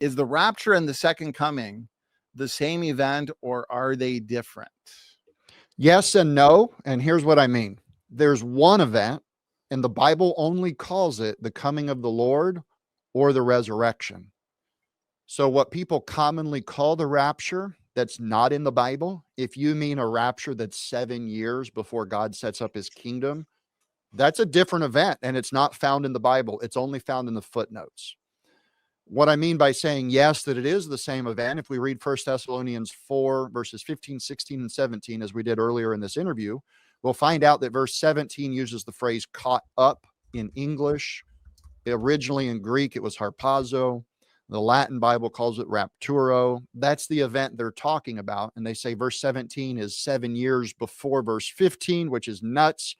Is the rapture and the second coming the same event, or are they different? Yes and no. And here's what I mean. There's one event, and the Bible only calls it the coming of the Lord or the resurrection. So what people commonly call the rapture, that's not in the Bible. If you mean a rapture that's 7 years before God sets up his kingdom, that's a different event, and it's not found in the Bible. It's only found in the footnotes. What I mean by saying yes, that it is the same event, if we read 1 Thessalonians 4, verses 15, 16, and 17, as we did earlier in this interview, we'll find out that verse 17 uses the phrase caught up in English. Originally in Greek, it was harpazo. The Latin Bible calls it rapturo. That's the event they're talking about. And they say verse 17 is 7 years before verse 15, which is nuts.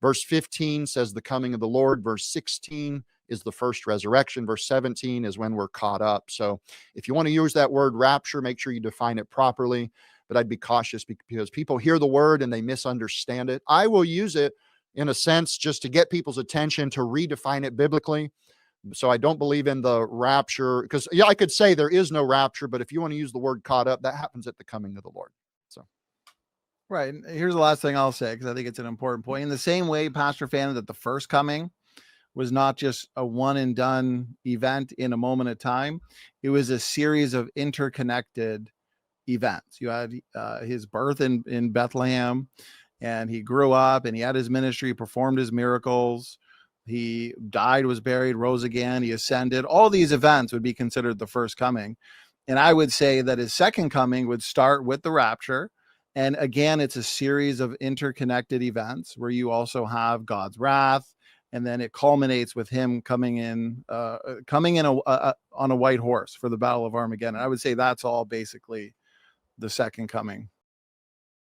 Verse 15 says the coming of the Lord. Verse 16 is the first resurrection. Verse 17 is when we're caught up. So if you want to use that word rapture, make sure you define it properly. But I'd be cautious because people hear the word and they misunderstand it. I will use it in a sense just to get people's attention, to redefine it biblically. So I don't believe in the rapture, because I could say there is no rapture, but if you want to use the word caught up, that happens at the coming of the Lord. So. Right. And here's the last thing I'll say, because I think it's an important point. In the same way, Pastor Fan, that the first coming was not just a one and done event in a moment of time. It was a series of interconnected events. You had his birth in Bethlehem, and he grew up and he had his ministry, performed his miracles. He died, was buried, rose again. He ascended. All these events would be considered the first coming. And I would say that his second coming would start with the rapture. And again, it's a series of interconnected events where you also have God's wrath. And then it culminates with him coming in on a white horse for the Battle of Armageddon. I would say that's all basically the second coming.